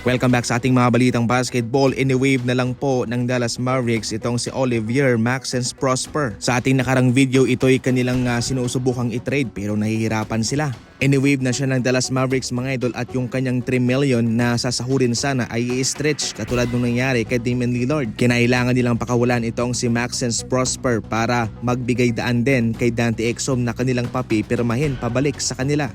Welcome back sa ating mga balitang basketball. Ini-wave na lang po ng Dallas Mavericks itong si Olivier Maxence Prosper. Sa ating nakarang video, ito'y kanilang sinusubukang i-trade pero nahihirapan sila. Ini-wave na siya ng Dallas Mavericks mga idol at yung kanyang 3 million na sasahurin sana ay i-stretch katulad nung nangyari kay Damian Lillard. Kinailangan nilang pakawalan itong si Maxence Prosper para magbigay daan din kay Dante Exum na kanilang papipirmahin pabalik sa kanila.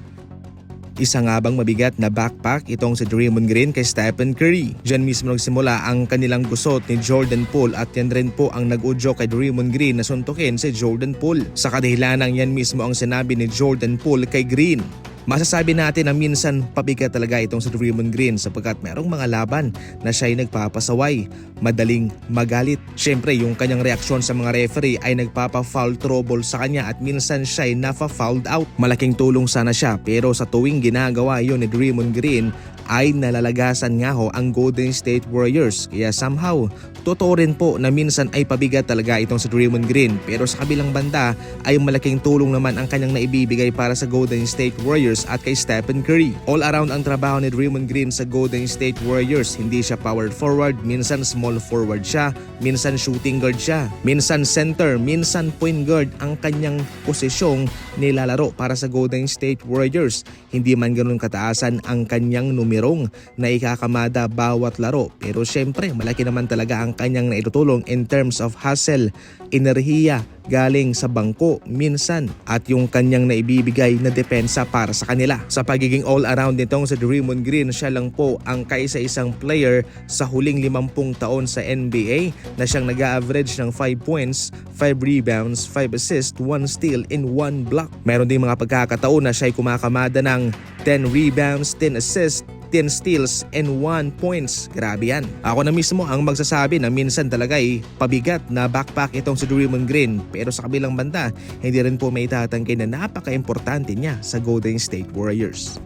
Isa nga bang mabigat na backpack itong si Draymond Green kay Stephen Curry? Diyan mismo nagsimula ang kanilang gusot ni Jordan Poole at yan rin po ang nag-udyo kay Draymond Green na suntukin si Jordan Poole. Sa kadahilanang yan mismo ang sinabi ni Jordan Poole kay Green. Masasabi natin na minsan pabigat talaga itong si Draymond Green sapagkat merong mga laban na siya'y nagpapasaway, madaling magalit. Siyempre yung kanyang reaksyon sa mga referee ay nagpapa-foul trouble sa kanya at minsan siya'y nafa-fouled out. Malaking tulong sana siya pero sa tuwing ginagawa yon ni Draymond Green ay nalalagasan nga ho ang Golden State Warriors. Kaya somehow, totoo rin po na minsan ay pabigat talaga itong si Draymond Green pero sa kabilang banda ay malaking tulong naman ang kanyang naibibigay para sa Golden State Warriors at kay Stephen Curry. All around ang trabaho ni Draymond Green sa Golden State Warriors. Hindi siya power forward, minsan small forward siya, minsan shooting guard siya, minsan center, minsan point guard ang kanyang posisyong nilalaro para sa Golden State Warriors. Hindi man ganoon kataasan ang kanyang numerong na ikakamada bawat laro pero syempre malaki naman talaga ang kanyang naitutulong in terms of hustle, enerhiya galing sa bangko minsan at yung kanyang naibibigay na depensa para sa kanila. Sa pagiging all-around nitong sa Draymond Green, siya lang po ang kaisa-isang player sa huling 50 taon sa NBA na siyang nag-average ng 5 points, 5 rebounds, 5 assists, 1 steal, and 1 block. Meron din mga pagkakataon na siya'y kumakamada ng 10 rebounds, 10 assists, 10 steals and 1 points. Grabe yan. Ako na mismo ang magsasabi na minsan talaga ay pabigat na backpack itong si Draymond Green pero sa kabilang banda hindi rin po may itatangkay na napaka-importante niya sa Golden State Warriors.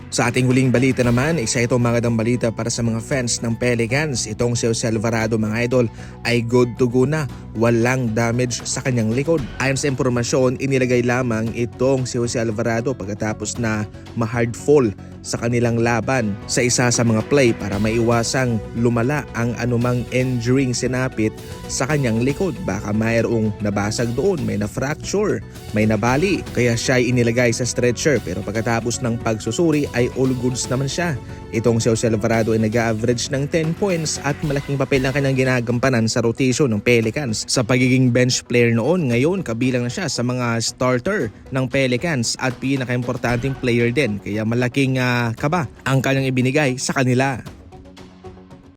Sa ating huling balita naman, isa itong magandang balita para sa mga fans ng Pelicans. Itong si Jose Alvarado mga idol ay good to go na. Walang damage sa kanyang likod. Ayon sa impormasyon, inilagay lamang itong si Jose Alvarado pagkatapos na ma-hard fall sa kanilang laban sa isa sa mga play para maiwasang lumala ang anumang injuring sinapit sa kanyang likod. Baka mayroong nabasag doon, may na-fracture, may nabali. Kaya siya ay inilagay sa stretcher pero pagkatapos ng pagsusuri ay all goods naman siya. Itong si Jose Alvarado ay nag-average ng 10 points at malaking papel ang kanyang ginagampanan sa rotation ng Pelicans. Sa pagiging bench player noon, ngayon kabilang na siya sa mga starter ng Pelicans at pinaka-importanting player din. Kaya malaking kaba ang kanyang ibinigay sa kanila.